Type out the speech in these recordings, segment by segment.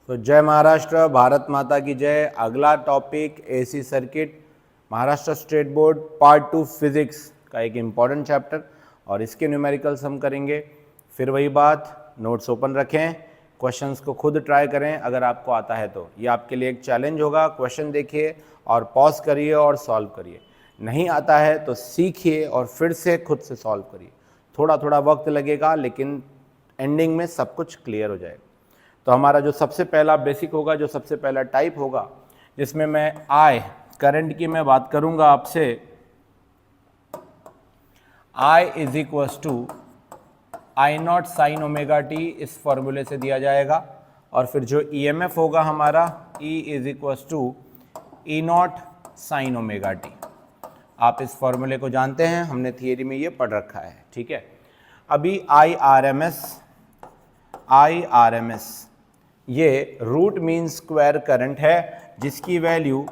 तो जय महाराष्ट्र, भारत माता की जय। अगला topic AC circuit, Maharashtra state board part 2 physics का एक इम्पॉर्टेंट चैप्टर और इसके न्यूमेरिकल्स हम करेंगे। फिर वही बात, नोट्स ओपन रखें, क्वेश्चंस को खुद ट्राई करें अगर आपको आता है तो। ये आपके लिए एक चैलेंज होगा। क्वेश्चन देखिए और पॉज करिए और सॉल्व करिए। नहीं आता है तो सीखिए और फिर से खुद से सॉल्व करिए। थोड़ा थोड़ा वक्त लगेगा लेकिन एंडिंग में सब कुछ क्लियर हो जाएगा। तो हमारा जो सबसे पहला बेसिक होगा, जो सबसे पहला टाइप होगा, जिसमें मैं आई करंट की मैं बात करूंगा आपसे। I is equals to I naught sine omega t, इस फॉर्मूले से दिया जाएगा। और फिर जो EMF होगा हमारा, E is equals to E naught sine omega t. आप इस फॉर्मूले को जानते हैं, हमने थियरी में ये पढ़ रखा है, ठीक है। अभी IRMS ये रूट मीन स्क्वायर करंट है, जिसकी value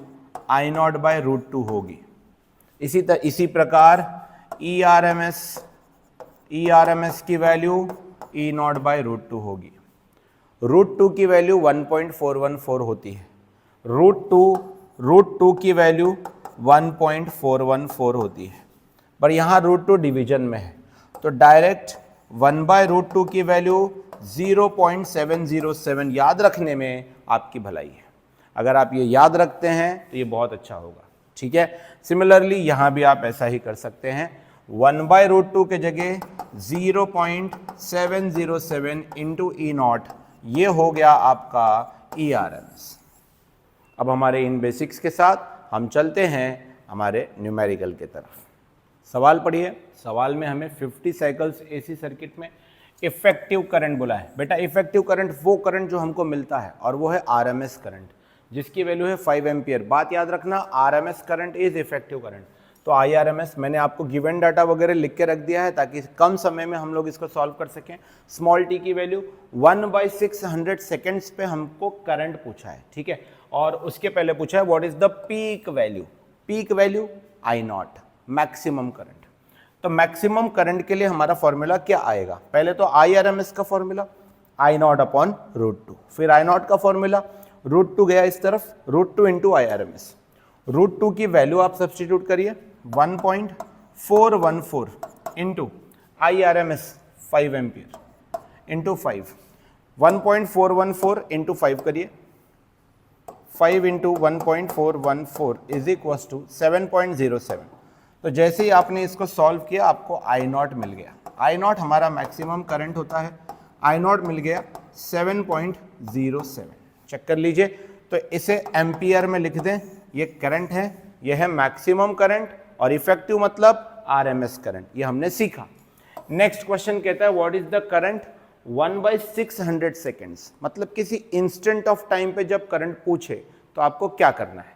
I naught by root 2 होगी। इसी प्रकार ERMS की value E naught by root 2 होगी। रूट 2 की वैल्यू 1.414 होती है। रूट टू की वैल्यू 1.414 होती है, पर यहाँ रूट 2 डिवीजन में है, तो डायरेक्ट 1/√2 की वैल्यू 0.707 याद रखने में आपकी भलाई है। अगर आप ये याद रखते हैं तो ये बहुत अच्छा होगा, ठीक है। सिमिलरली यहाँ भी आप ऐसा ही कर सकते हैं। 1/√2 के जगह 0.707 इंटू ई नॉट, ये हो गया आपका ERMS। अब हमारे इन बेसिक्स के साथ हम चलते हैं हमारे न्यूमेरिकल की तरफ। सवाल पढ़िए। सवाल में हमें 50 साइकिल्स एसी सर्किट में इफेक्टिव करंट बोला है। बेटा इफेक्टिव करंट वो करंट जो हमको मिलता है, और वो है RMS करंट, जिसकी वैल्यू है 5 एम्पियर। बात याद रखना, RMS current is effective current. तो IRMS मैंने आपको गिवन डाटा वगैरह लिख के रख दिया है ताकि कम समय में हम लोग इसको सॉल्व कर सकें। स्मॉल टी की वैल्यू 1/600 सेकेंड्स पे हमको करंट पूछा है, ठीक है। और उसके पहले पूछा है what is the peak value. Peak value I not, maximum current. तो मैक्सिमम करंट के लिए हमारा फॉर्मूला क्या आएगा? पहले तो IRMS का formula I naught upon root 2, फिर I नॉट का फॉर्मूला रूट 2 गया इस तरफ, रूट 2 इंटू IRMS। रूट 2 की वैल्यू आप सब्सटीट्यूट करिए 1.414 into IRMS 5 ampere into 5, 1.414 into 5 करिए, 5 इंटू 1.414 इज इक्वल टू 7.07। तो जैसे ही आपने इसको सॉल्व किया आपको I नॉट मिल गया। I नॉट हमारा मैक्सिमम करंट होता है, I नॉट मिल गया 7.07। चेक कर लीजिए। तो इसे एम्पियर में लिख दें, ये करंट है, ये है मैक्सिमम करंट, और इफेक्टिव मतलब RMS करंट। ये हमने सीखा। नेक्स्ट क्वेश्चन कहता है what is the current 1/600 seconds. मतलब किसी इंस्टेंट ऑफ टाइम पे जब करंट पूछे तो आपको क्या करना है?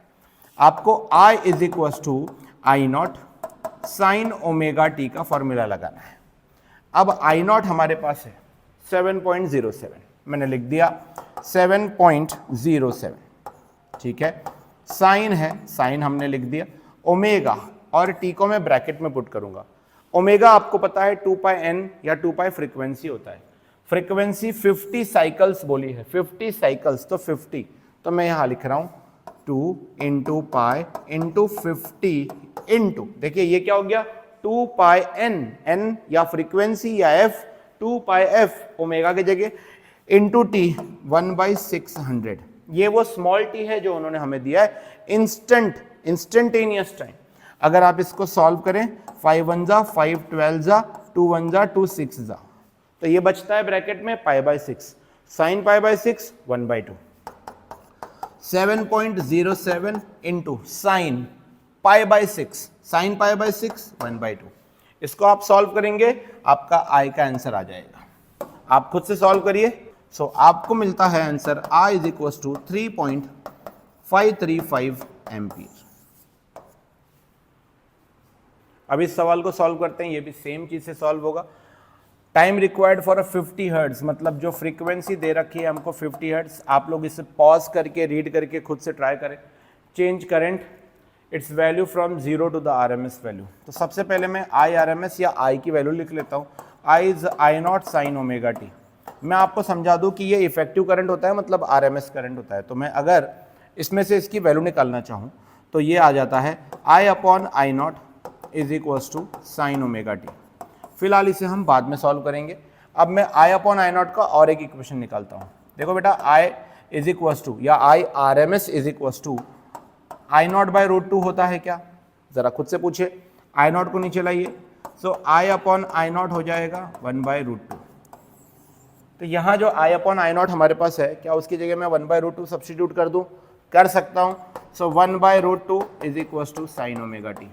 आपको I is equal to I naught sine omega t का फॉर्मूला लगाना है। अब I नॉट हमारे पास है 7.07, मैंने लिख दिया 7.07, ठीक है। साइन है, साइन हमने लिख दिया। ओमेगा और टी को मैं ब्रैकेट में पुट करूंगा। ओमेगा आपको पता है 2πn या 2π फ्रीक्वेंसी होता है। फ्रीक्वेंसी 50 साइकिल्स बोली है, 50 साइकिल्स, तो 50, तो मैं यहां लिख रहा हूं 2 इंटू पाई इंटू 50 इंटू, देखिए ये क्या हो गया 2πn, n या फ्रीक्वेंसी या f, 2πf ओमेगा की जगह इंटू टी 1/600। ये वो स्मॉल टी है जो उन्होंने हमें दिया है, इंस्टेंटेनियस टाइम। अगर आप इसको सॉल्व करें 5 1 जा 5 12 जा 2 1 जा 2 6 जा, तो ये बचता है ब्रैकेट में π/6, साइन π/6 1/2, 7.07 इंटू साइन π/6, साइन π/6 1/2। इसको आप सॉल्व करेंगे, आपका I का आंसर आ जाएगा। आप खुद से सॉल्व करिए। सो आपको मिलता है answer I is equal to 3.535 ampere. अब इस सवाल को सॉल्व करते हैं, ये भी सेम चीज से सॉल्व होगा। टाइम रिक्वायर्ड फॉर 50 हर्ट्ज, मतलब जो फ्रीक्वेंसी दे रखी है हमको 50 हर्ट्ज। आप लोग इसे पॉज करके रीड करके खुद से ट्राई करें। Change current its value from 0 to the RMS value. तो सबसे पहले मैं IRMS या I की वैल्यू लिख लेता हूँ। I is I not sine omega T. मैं आपको समझा दूं कि ये इफेक्टिव करंट होता है, मतलब आरएमएस करंट होता है। तो मैं अगर इसमें से इसकी वैल्यू निकालना चाहूँ तो ये आ जाता है I upon I naught is equals to sine omega t. फिलहाल इसे हम बाद में सॉल्व करेंगे। अब मैं I अपॉन आई नॉट का और एक इक्वेशन निकालता हूँ। देखो बेटा, I इज इक्वल्स टू या I R M S is equals to I naught by root two होता है क्या? जरा खुद से पूछिए। आई नॉट को नीचे लाइए, सो I अपॉन आई नॉट हो जाएगा 1 बाई रूट टू। तो यहाँ जो I अपॉन आई नॉट हमारे पास है, क्या उसकी जगह मैं 1 बाई रूट टू सब्सटीट्यूट कर दूँ? कर सकता हूँ। So 1 by root two is equals to sine omega t.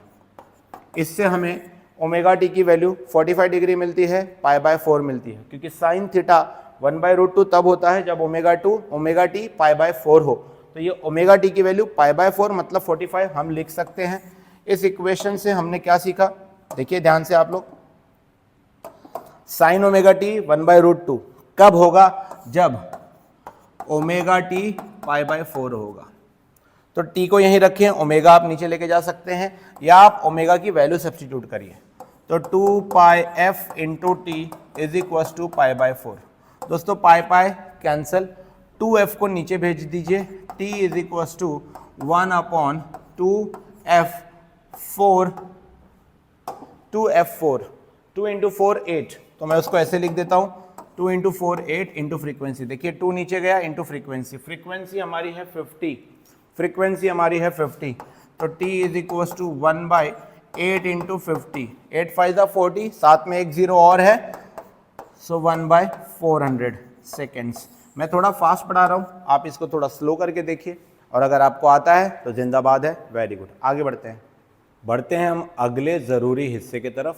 इससे हमें ओमेगा टी की वैल्यू 45 डिग्री मिलती है, पाई बाय 4 मिलती है, क्योंकि sine theta 1 by root two तब होता है जब ओमेगा टी पाई बाय 4 हो। तो ये ओमेगा टी की वैल्यू पाई बाय 4 मतलब 45 हम लिख सकते हैं। इस इक्वेशन से हमने क्या सीखा, देखिए ध्यान से आप लोग। Sine omega t 1 by root two कब होगा? जब ओमेगा टी पाई बाय 4 होगा। तो टी को यहीं रखें, ओमेगा आप नीचे लेके जा सकते हैं या आप ओमेगा की वैल्यू सब्स्टिट्यूट करिए। तो 2 pi f into t is equals to pi by 4। दोस्तों पाई पाई कैंसिल, 2f को नीचे भेज दीजिए। t is equals to 1 upon 2f4, 2f4, 2 into 4 8। तो मैं उसको ऐसे लिख देता हूँ, 2 इंटू 4 8 इंटू फ्रीक्वेंसी। देखिए 2 नीचे गया इंटू फ्रीक्वेंसी, फ्रीक्वेंसी हमारी है 50, फ्रीक्वेंसी हमारी है 50। तो t is equals to 1 by 8 into 50, 8 5 40, साथ में एक जीरो और है, सो 1 बाई 400 सेकेंड्स। मैं थोड़ा फास्ट पढ़ा रहा हूँ, आप इसको थोड़ा स्लो करके देखिए, और अगर आपको आता है तो जिंदाबाद है, वेरी गुड। आगे बढ़ते हैं हम अगले ज़रूरी हिस्से की तरफ।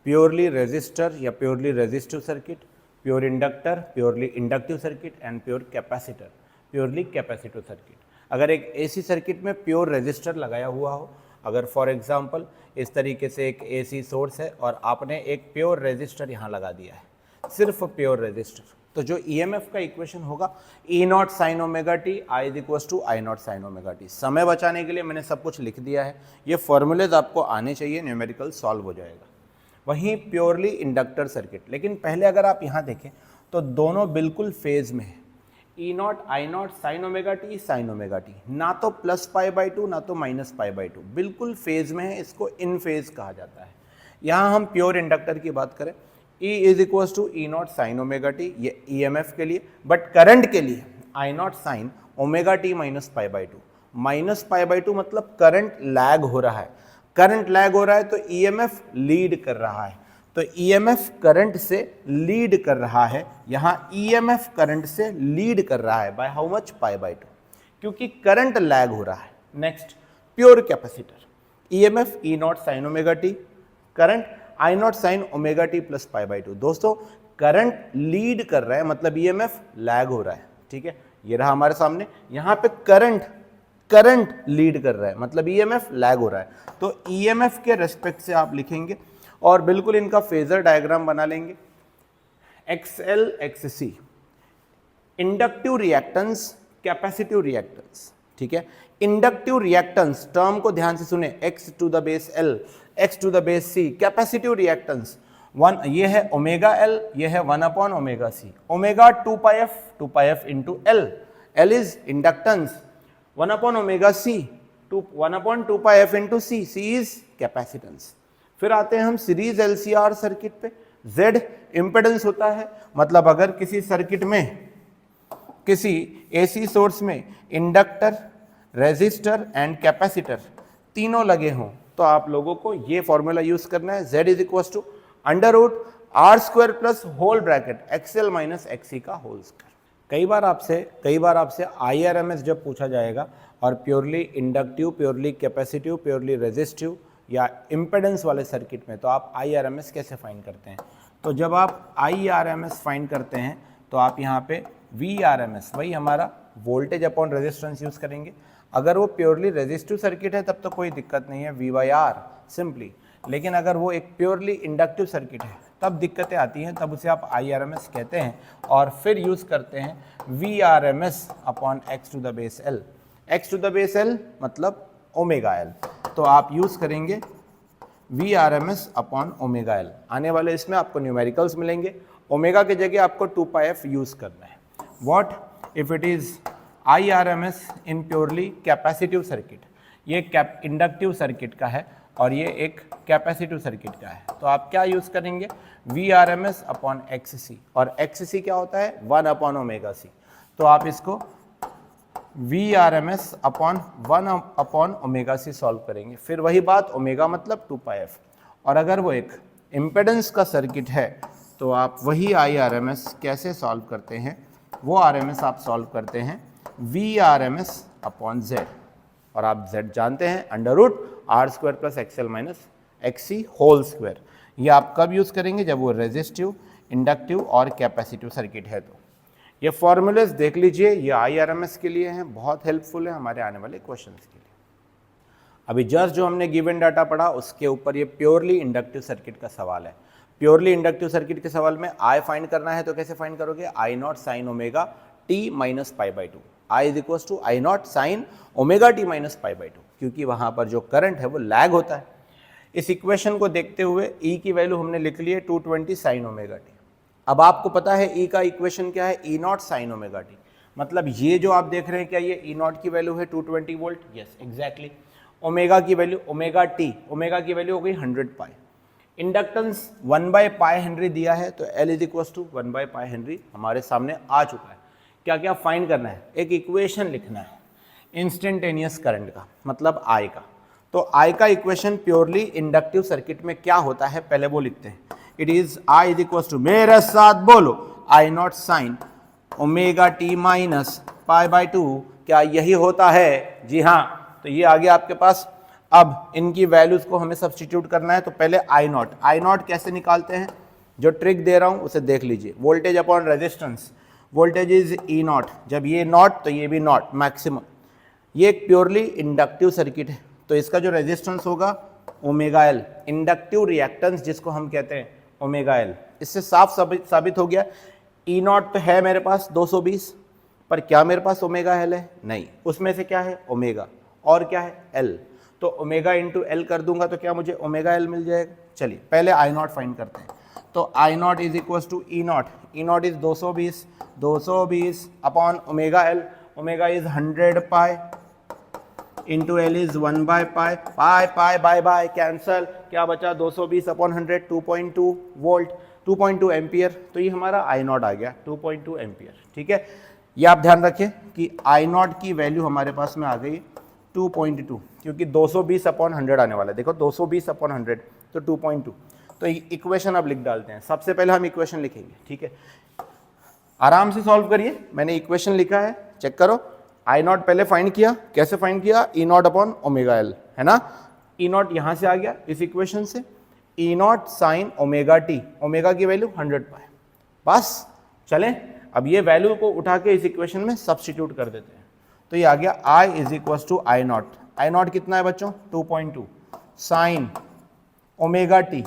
प्योरली रेजिस्टर या purely resistive circuit, pure inductor, purely inductive circuit and pure capacitor, purely capacitive circuit. अगर एक एसी सर्किट में प्योर रेजिस्टर लगाया हुआ हो, अगर फॉर एग्जांपल इस तरीके से एक एसी सोर्स है और आपने एक प्योर रेजिस्टर यहाँ लगा दिया है, सिर्फ प्योर रेजिस्टर, तो जो ईएमएफ का इक्वेशन होगा E naught sine omega t I is equals to I naught sine omega t. समय बचाने के लिए मैंने सब कुछ लिख दिया है, ये फॉर्मूलेज आपको आने चाहिए, न्यूमेरिकल सॉल्व हो जाएगा। वहीं प्योरली इंडक्टर सर्किट, लेकिन पहले अगर आप यहाँ देखें तो दोनों बिल्कुल फेज में है। E naught I naught sine omega t sine omega t, ना तो प्लस पाई बाई टू ना तो माइनस पाई बाई टू, बिल्कुल फेज में है, इसको इन फेज कहा जाता है। यहाँ हम प्योर इंडक्टर की बात करें, E is equals to E naught sine omega t, ये EMF के लिए, बट करंट के लिए I naught sine omega t minus pi by two. Minus pi by two मतलब करंट लैग हो रहा है, करंट लैग हो रहा है तो EMF लीड कर रहा है, तो EMF करंट से लीड कर रहा है, यहाँ EMF करंट से लीड कर रहा है by how much? Pi by to, क्योंकि करंट लैग हो रहा है। Next pure capacitor, EMF E naught sine omega T, current I naught sine omega T plus pi by to. दोस्तों करंट लीड कर रहा है मतलब EMF लैग हो रहा है, ठीक है, ये रहा हमारे सामने। यहाँ पे करंट लीड कर रहा है मतलब EMF लैग हो रहा है, तो EMF के रेस्पेक्ट से आप लिखेंगे और बिल्कुल इनका फेजर डायग्राम बना लेंगे। XL XC, inductive reactance, capacitive reactance, ठीक है। इंडक्टिव रिएक्टेंस टर्म को ध्यान से सुने, x to the base L, x to the base C। Capacitive reactance 1, ये है ओमेगा L, ये है 1 upon omega C। Omega 2 pi f into L, L is inductance, 1 upon omega C, 1 upon 2 pi f into C, C is capacitance. फिर आते हैं हम series LCR circuit पे, Z impedance होता है, मतलब अगर किसी सर्किट में किसी AC सोर्स में इंडक्टर, रेजिस्टर एंड कैपेसिटर तीनों लगे हों तो आप लोगों को ये फॉर्मूला यूज करना है, Z is equal to under root R square plus whole bracket XL minus XC का होल स्क्वायर। कई बार आपसे IRMS जब पूछा जाएगा और purely inductive, purely capacitive, purely resistive या इम्पेडेंस वाले सर्किट में, तो आप IRMS कैसे फाइंड करते हैं? तो जब आप IRMS फाइंड करते हैं तो आप यहाँ पे VRMS, वही हमारा वोल्टेज अपॉन रेजिस्टेंस यूज करेंगे। अगर वो प्योरली रेजिस्टिव सर्किट है तब तो कोई दिक्कत नहीं है, V/R सिंपली। लेकिन अगर वो एक प्योरली इंडक्टिव सर्किट है तब दिक्कतें आती हैं, तब उसे आप IRMS कहते हैं और फिर यूज़ करते हैं VRMS upon x to the base L। x to the base L मतलब ओमेगा L, तो आप यूज़ करेंगे VRMS अपॉन ओमेगा L। आने वाले इसमें आपको न्यूमेरिकल्स मिलेंगे ओमेगा की जगह आपको 2 पाई एफ यूज़ करना है। What if it is IRMS in purely capacitive circuit, ये इंडक्टिव सर्किट का है और ये एक कैपेसिटिव सर्किट का है, तो आप क्या यूज़ करेंगे, VRMS अपॉन XC, और XC क्या होता है 1 अपॉन ओमेगा C, तो आप इसको VRMS upon 1 upon omega C solve करेंगे। फिर वही बात, ओमेगा मतलब 2 पाई एफ, और अगर वो एक इम्पेडेंस का सर्किट है तो आप वही IRMS कैसे सॉल्व करते हैं, वो RMS आप सॉल्व करते हैं VRMS अपॉन Z, और आप Z जानते हैं √R² plus XL minus XC whole square. ये आप कब यूज़ करेंगे, जब वो रेजिस्टिव, इंडक्टिव और कैपेसिटिव सर्किट है। तो ये फॉर्मूलेस देख लीजिए, ये IRMS के लिए हैं, बहुत हेल्पफुल है हमारे आने वाले क्वेश्चंस के लिए। अभी जस्ट जो हमने गिवन डाटा पढ़ा उसके ऊपर ये प्योरली इंडक्टिव सर्किट का सवाल है। प्योरली इंडक्टिव सर्किट के सवाल में I फाइंड करना है, तो कैसे फाइंड करोगे, I0 sine omega t minus pi by 2, I is equal to I0 sine omega t minus pi by 2, क्योंकि वहाँ पर जो करंट है वो लैग होता है। इस इक्वेशन को देखते हुए E की वैल्यू हमने लिख ली है 220 साइन ओमेगा t। अब आपको पता है E का इक्वेशन क्या है, E0 साइन ओमेगा t, मतलब ये जो आप देख रहे हैं क्या ये E0 की वैल्यू है 220 वोल्ट, यस एग्जैक्टली। ओमेगा की वैल्यू ओमेगा t, ओमेगा की वैल्यू हो गई 100 pi. Inductance 1 by pi henry दिया है, तो L is equal to 1 by pi henry हमारे सामने आ चुका है। क्या क्या फाइंड करना है, एक इक्वेशन लिखना है इंस्टेंटेनियस करंट का, मतलब I का। तो I का इक्वेशन प्योरली इंडक्टिव सर्किट में क्या होता है पहले वो लिखते हैं। It is I is equal to, मेरे साथ बोलो, I0 sine omega t minus pi by 2, क्या यही होता है, जी हाँ। तो ये आ गया आपके पास। अब इनकी वैल्यूज को हमें सब्स्टिट्यूट करना है, तो पहले I0 कैसे निकालते हैं, जो ट्रिक दे रहा हूं उसे देख लीजिए। Voltage upon resistance, voltage is E0, जब ये नॉट तो ये भी नॉट मैक्सिमम। ये एक प्योरली इंडक्टिव सर्किट है, तो इसका जो रेजिस्टेंस होगा ओमेगा L, इंडक्टिव रिएक्टेंस जिसको हम कहते हैं ओमेगा L। इससे साफ साबित हो गया E0 तो है मेरे पास 220, पर क्या मेरे पास ओमेगा L है, नहीं, उसमें से क्या है ओमेगा और क्या है L, तो ओमेगा इंटू L कर दूंगा तो क्या मुझे ओमेगा L मिल जाएगा। चलिए पहले I0 फाइंड करते हैं, तो I0 is equal to E0, E0 is 220 upon omega L, omega is 100 pi into L is 1 by pi, pi by by cancel, क्या बचा 220 अपॉन 100, 2.2 वोल्ट, 2.2 एम्पियर, तो ये हमारा I0 आ गया 2.2 एम्पियर। ठीक है, ये आप ध्यान रखें कि I0 की वैल्यू हमारे पास में आ गई 2.2, क्योंकि 220 अपॉन 100 आने वाला है, देखो 220 अपॉन 100 तो 2.2। तो इक्वेशन अब लिख डालते हैं, सबसे पहले हम इक्वेशन लिखेंगे। ठीक है, आराम से सॉल्व करिए, मैंने इक्वेशन लिखा है, चेक करो। I0 पहले फाइंड किया, कैसे फाइंड किया, E0 अपॉन ओमेगा L, है ना। E0 यहाँ से आ गया इस इक्वेशन से, E0 sign omega t, omega की वैल्यू 100 पाई। बस चलें, अब ये वैल्यू को उठा के इस इक्वेशन में सब्स्टिट्यूट कर देते हैं, तो ये आ गया I is equal to I0। I0 कितना है बच्चों 2.2 साइन ओमेगा t,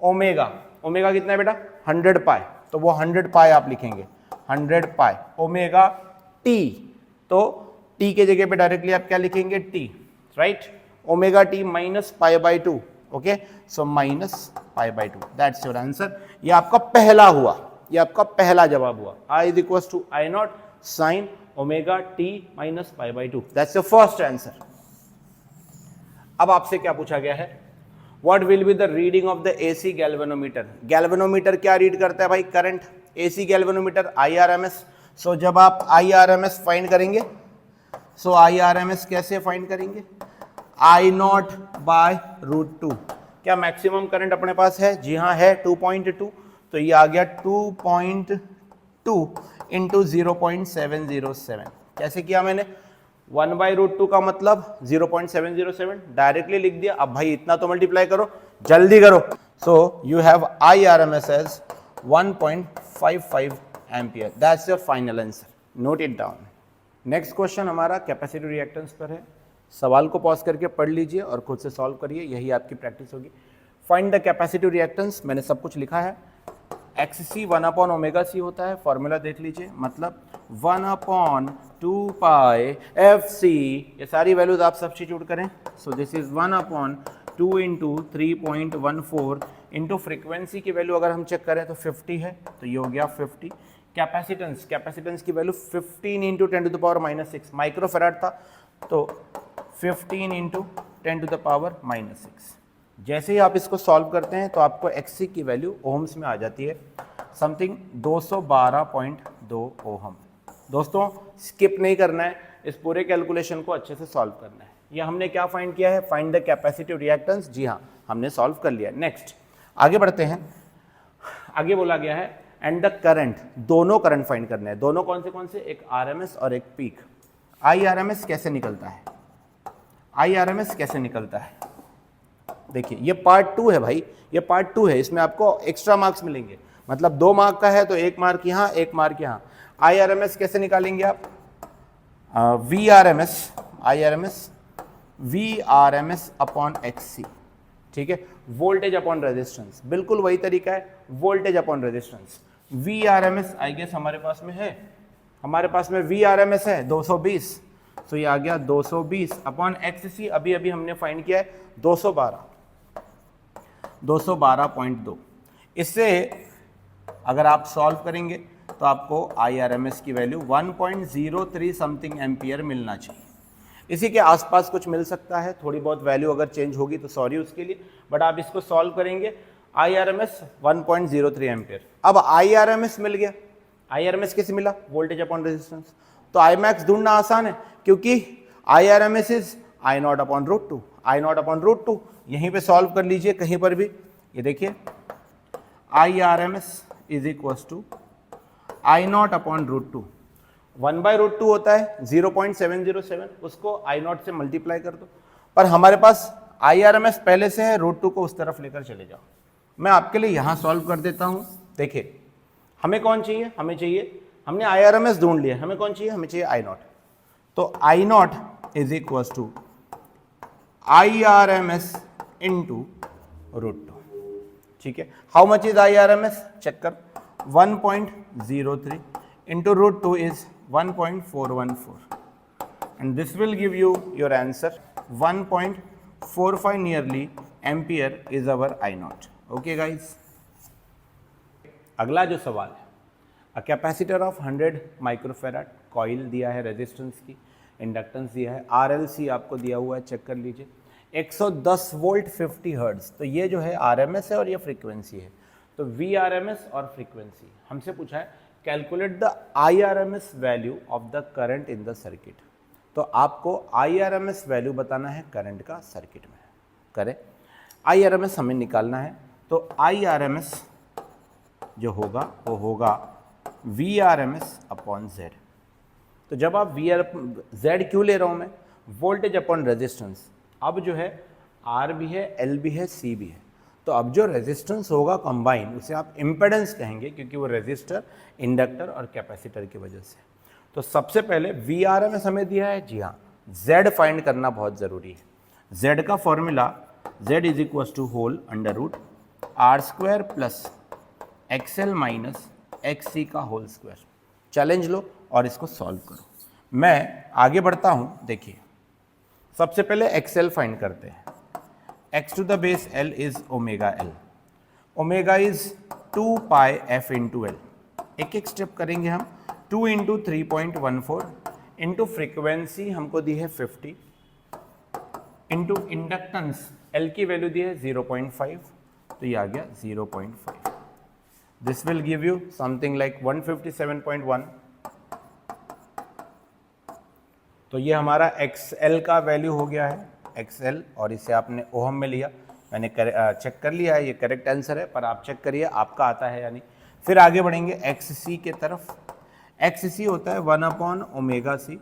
ओमेगा कितना है बेटा 100 पाई, तो वो 100 पाई आप लिखेंगे, 100 पाई ओमेगा t, तो t के जगह पे डायरेक्टली आप क्या लिखेंगे t, right, omega t minus pi by 2, okay, so minus pi by 2, that's your answer. ये आपका पहला हुआ, ये आपका पहला जवाब हुआ, I is equal to I0 sine omega t minus pi by 2, that's your first answer. अब आपसे क्या पूछा गया है, what will be the reading of the AC galvanometer. Galvanometer क्या रीड करता है भाई, current. AC galvanometer IRMS। So जब आप IRMS फाइंड करेंगे, सो IRMS कैसे फाइंड करेंगे, I0 बाय √2। क्या मैक्सिमम करंट अपने पास है, जी हाँ है 2.2, तो ये आ गया 2.2 इंटू 0.707। कैसे किया मैंने, 1 बाई √2 का मतलब 0.707 डायरेक्टली लिख दिया। अब भाई इतना तो मल्टीप्लाई करो, जल्दी करो। So you have IRMS as 1.55 ampere, that's your final answer, note it down. Next question हमारा कैपेसिटिव रिएक्टेंस पर है। सवाल को पॉज करके पढ़ लीजिए और खुद से सॉल्व करिए, यही आपकी प्रैक्टिस होगी। फाइंड द कैपेसिटिव रिएक्टेंस, मैंने सब कुछ लिखा है। XC 1 अपॉन ओमेगा C होता है, फॉर्मूला देख लीजिए, मतलब 1 अपॉन 2 पाई FC, ये सारी वैल्यूज आप सब्स्टिट्यूट करें। So this is 1 upon 2 into 3.14 into frequency की वैल्यू अगर हम चेक करें तो 50 है, तो ये हो गया 50। कैपेसिटेंस की वैल्यू 15 इंटू 10⁻⁻6 माइक्रोफेराड था, तो 15 इंटू 10⁻⁻6। जैसे ही आप इसको सॉल्व करते हैं तो आपको XC की वैल्यू ओम्स में आ जाती है, समथिंग 212.2 ओहम। दोस्तों स्किप नहीं करना है, इस पूरे कैलकुलेशन को अच्छे से सॉल्व करना है। ये हमने क्या फाइंड किया है, फाइंड द कैपेसिटिव रिएक्टेंस। जी हाँ, हमने सॉल्व कर लिया। नेक्स्ट आगे बढ़ते हैं। आगे बोला गया है एंड द करंट, दोनों करंट फाइंड करने हैं। दोनों कौन से, एक RMS और एक पीक। IRMS कैसे निकलता है, IRMS कैसे निकलता है, देखिए ये पार्ट 2 है भाई, ये पार्ट 2 है, इसमें आपको एक्स्ट्रा मार्क्स मिलेंगे। मतलब 2 मार्क का है तो 1 मार्क यहाँ 1 मार्क यहाँ। IRMS कैसे निकालेंगे आप, VRMS अपॉन XC, ठीक है, वोल्टेज अपॉन रेजिस्टेंस, बिल्कुल वही तरीका है, voltage upon resistance. VRMS I guess हमारे पास में है, हमारे पास में VRMS है 220, तो ये आ गया 220 अपॉन XC, अभी हमने फाइंड किया है 212.2। इससे अगर आप सॉल्व करेंगे तो आपको IRMS की वैल्यू 1.03 समथिंग एम्पियर मिलना चाहिए। इसी के आसपास कुछ मिल सकता है, थोड़ी बहुत वैल्यू अगर चेंज होगी तो सॉरी उसके लिए, बट आप इसको सॉल्व करेंगे IRMS 1.03 एम्पियर। अब IRMS मिल गया, IRMS कैसे मिला, वोल्टेज अपॉन रेजिस्टेंस। तो Imax ढूंढना आसान है, क्योंकि IRMS is I0 upon √2, I0 upon √2। यहीं पे सॉल्व कर लीजिए कहीं पर भी, ये देखिए IRMS is equal to I0 upon √2, 1/√2 होता है 0.707, उसको I0 से मल्टीप्लाई कर दो। पर हमारे पास IRMS पहले से है, √2 को उस तरफ लेकर चले जाओ। मैं आपके लिए यहाँ सॉल्व कर देता हूँ। देखिए हमें कौन चाहिए, हमें चाहिए, हमने IRMS ढूंढ लिया, हमें कौन चाहिए, हमें चाहिए I0। तो I0 is equal to IRMS into √2, ठीक है। How much is IRMS, check कर, 1.03 into √2 is 1.414, and this will give you your answer 1.45 nearly ampere is our I0। okay guys, अगला जो सवाल है, a capacitor of 100 microfarad, coil दिया है resistance की, इंडक्टेंस दिया है, RLC आपको दिया हुआ है, चेक कर लीजिए, 110 वोल्ट 50 हर्ट्ज। तो ये जो है RMS है और ये फ्रीक्वेंसी है, तो VRMS और फ्रीक्वेंसी हमसे पूछा है calculate the IRMS value of the current in the circuit. तो आपको IRMS वैल्यू बताना है करंट का सर्किट में, करें IRMS हमें निकालना है। तो IRMS जो होगा वो होगा VRMS अपॉन Z। तो जब आप Z क्यों ले रहा हूँ मैं, वोल्टेज अपॉन रेजिस्टेंस। अब जो है R भी है, L भी है, C भी है, तो अब जो रेजिस्टेंस होगा कंबाइन उसे आप इम्पेडेंस कहेंगे, क्योंकि वो रेजिस्टर, इंडक्टर और कैपेसिटर की वजह से। तो सबसे पहले VRMS हमें दिया है, जी हाँ, Z फाइंड करना बहुत ज़रूरी है। Z का formula Z is equal to whole under root R² plus XL minus XC का होल स्क्वायर। चैलेंज लो और इसको सॉल्व करो। मैं आगे बढ़ता हूँ, देखिए सबसे पहले XL फाइंड करते हैं। x to the base L is omega L, omega is 2 pi f into L। एक एक स्टेप करेंगे हम। 2 इंटू 3.14 इंटू फ्रिक्वेंसी हमको दी है 50 इंटू इंडक्टेंस L की वैल्यू दी है 0.5, तो ये आ गया 0.5। This will give you something like 157.1। तो ये हमारा XL का वैल्यू हो गया है, XL, और इसे आपने ओहम में लिया, मैंने चेक कर लिया है, ये करेक्ट आंसर है, पर आप चेक करिए आपका आता है यानी। फिर आगे बढ़ेंगे XC के तरफ। XC होता है 1/ωc,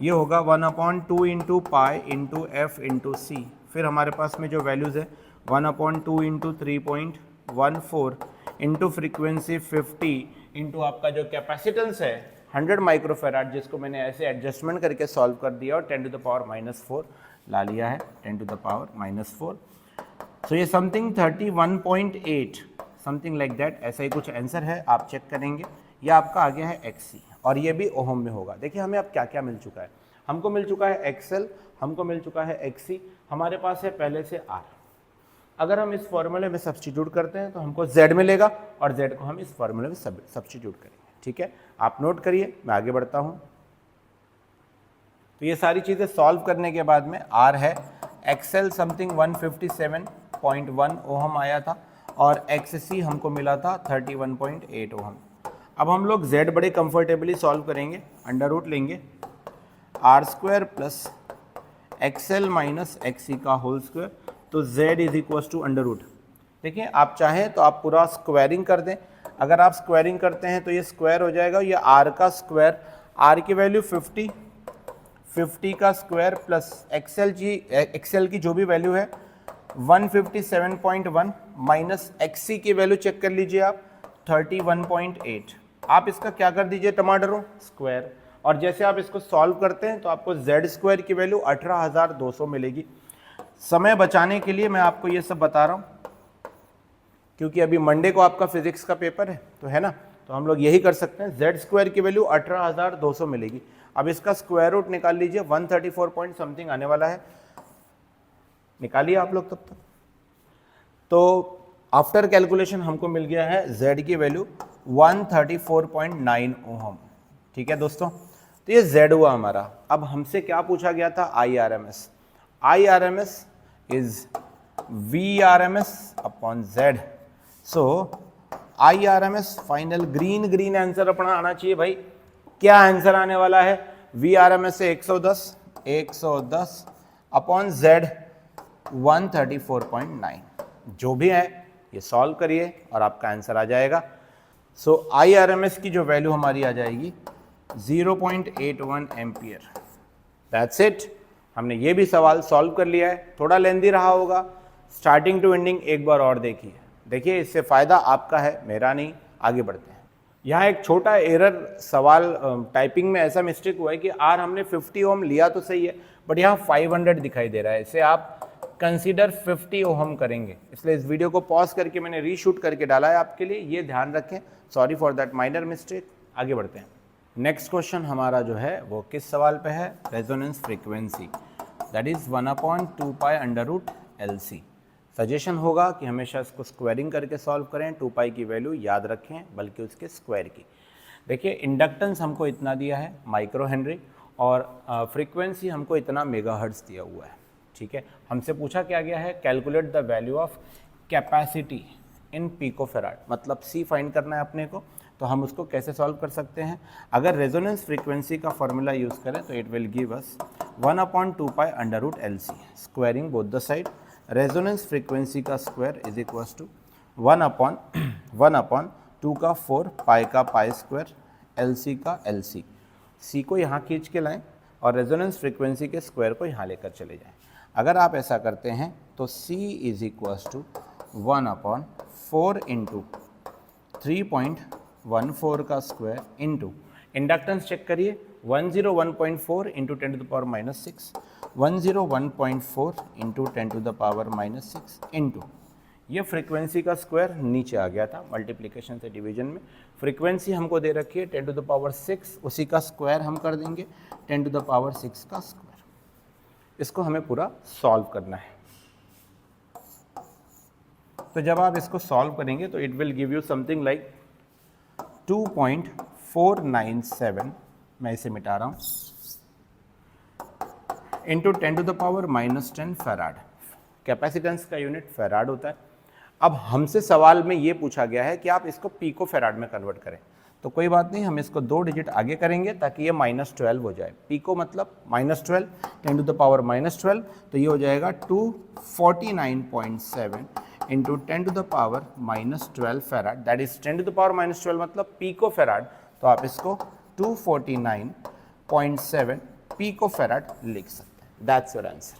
ये होगा 1/2 into pi into f into C. फिर हमारे पास में जो वैल्यूज़ है 1/2 इंटू 3.14 इंटू फ्रिक्वेंसी 50 इंटू आपका जो कैपेसिटेंस है 100 माइक्रोफेराड, जिसको मैंने ऐसे एडजस्टमेंट करके सॉल्व कर दिया और 10⁻⁻4 ला लिया है, 10⁻⁻4। सो ये समथिंग 31.8 समथिंग लाइक दैट, ऐसा ही कुछ आंसर है, आप चेक करेंगे। ये आपका आ गया है XC, और ये भी ओहम में होगा। देखिए हमें अब क्या क्या मिल चुका है, हमको मिल चुका है XL, हमको मिल चुका है XC, हमारे पास है पहले से R। अगर हम इस फॉर्मूले में सब्स्टिट्यूट करते हैं तो हमको z मिलेगा और z को हम इस फॉर्मूले में सब्स्टिट्यूट करेंगे। ठीक है, आप नोट करिए, मैं आगे बढ़ता हूँ। तो ये सारी चीज़ें सॉल्व करने के बाद में R है XL समथिंग 157.1 ओहम आया था और XC हमको मिला था 31.8 ओहम। अब हम लोग Z बड़े कंफर्टेबली सॉल्व करेंगे, अंडर रूट लेंगे R² plus XL minus XC का होल स्क्वायर, तो Z is equal to under root. देखिए आप चाहें तो आप पूरा स्क्वायरिंग कर दें, अगर आप स्क्वायरिंग करते हैं तो ये स्क्वायर हो जाएगा, ये R का स्क्वायर, R की वैल्यू 50 का स्क्वायर प्लस XL की जो भी वैल्यू है 157.1 माइनस XC की वैल्यू चेक कर लीजिए आप 31.8। आप इसका क्या कर दीजिए टमाटरों, स्क्वायर, और जैसे आप इसको सॉल्व करते हैं तो आपको Z² की वैल्यू 18,200 मिलेगी। समय बचाने के लिए मैं आपको ये सब बता रहा हूँ क्योंकि अभी मंडे को आपका फिजिक्स का पेपर है, तो है ना, तो हम लोग यही कर सकते हैं। Z² की वैल्यू 18,200 मिलेगी। अब इसका स्क्वायर रूट निकाल लीजिए, 134 पॉइंट समथिंग आने वाला है, निकालिए आप लोग तब तक। तो आफ्टर कैलकुलेशन हमको मिल गया है Z की वैल्यू 134.9 ओहम। ठीक है दोस्तों, तो ये Z हुआ हमारा। अब हमसे क्या पूछा गया था, IRMS is VRMS upon Z। So IRMS final green answer अपना आना चाहिए भाई। क्या आंसर आने वाला है, VRMS से 110 अपॉन Z 134.9, जो भी है ये सॉल्व करिए और आपका आंसर आ जाएगा। सो IRMS की जो वैल्यू हमारी आ जाएगी 0.81 एम्पियर। दैट्स इट, हमने ये भी सवाल सॉल्व कर लिया है। थोड़ा लेंदी रहा होगा, स्टार्टिंग टू एंडिंग एक बार और देखिए, इससे फ़ायदा आपका है, मेरा नहीं। आगे बढ़ते हैं। यहाँ एक छोटा एरर सवाल टाइपिंग में ऐसा मिस्टेक हुआ है कि R हमने 50 ओम लिया तो सही है, बट यहाँ 500 दिखाई दे रहा है। इसे आप कंसीडर 50 ओहम करेंगे, इसलिए इस वीडियो को पॉज करके मैंने रीशूट करके डाला है आपके लिए, ये ध्यान रखें। Sorry for that minor mistake. आगे बढ़ते हैं। नेक्स्ट क्वेश्चन हमारा जो है वो किस सवाल पे है, resonance frequency, that is 1/2 pi under root LC। Suggestion होगा कि हमेशा इसको स्क्वायरिंग करके सॉल्व करें, 2 पाई की वैल्यू याद रखें बल्कि उसके स्क्वायर की। देखिए इंडक्टेंस हमको इतना दिया है माइक्रो हेनरी और फ्रीक्वेंसी हमको इतना मेगाहर्ट्ज़ दिया हुआ है। ठीक है, हमसे पूछा क्या गया है, calculate the value of capacity in picofarad, मतलब C फाइंड करना है अपने को। तो हम उसको कैसे सॉल्व कर सकते हैं, अगर रेजोनेंस फ्रीक्वेंसी का फॉर्मूला यूज़ करें तो it will give us 1/2 pi under root LC, squaring both the side. Resonance frequency का स्क्वायर इज इक्वल्स टू 1/2 का 4 पाई का पाई स्क्वायर LC का LC। C को यहाँ खींच के लाएं और रेजोनेंस फ्रीक्वेंसी के स्क्वायर को यहाँ लेकर चले जाएं। अगर आप ऐसा करते हैं तो C is equals to 1/4 into 3.14 का स्क्वायर इंटू इंडक्टेंस चेक करिए 101.4 into 10 to the power minus 6, 101.4 into 10 to the power minus 6 into ये फ्रीक्वेंसी का स्क्वायर नीचे आ गया था मल्टीप्लिकेशन से डिवीजन में। फ्रीक्वेंसी हमको दे रखी है 10 टू द पावर 6, उसी का स्क्वायर हम कर देंगे 10 टू द पावर 6 का स्क्वायर। इसको हमें पूरा सॉल्व करना है। तो जब आप इसको सॉल्व करेंगे तो it will give you something like 2.497, मैं इसे मिटा रहा हूँ, into 10 to the power -10 farad. Capacitance का यूनिट फैराड होता है। अब हमसे सवाल में ये पूछा गया है कि आप इसको पीको फैराड में कन्वर्ट करें, तो कोई बात नहीं, हम इसको 2 डिजिट आगे करेंगे ताकि ये -12 हो जाए। पीको मतलब -12, 10 टू द पावर -12, तो ये हो जाएगा 249.7 into 10 to the power -12 farad, that is 10 to the power -12 मतलब पीको फैराड। तो आप इसको 249.7 पीको फैराड लिख सकते हैं। That's your answer.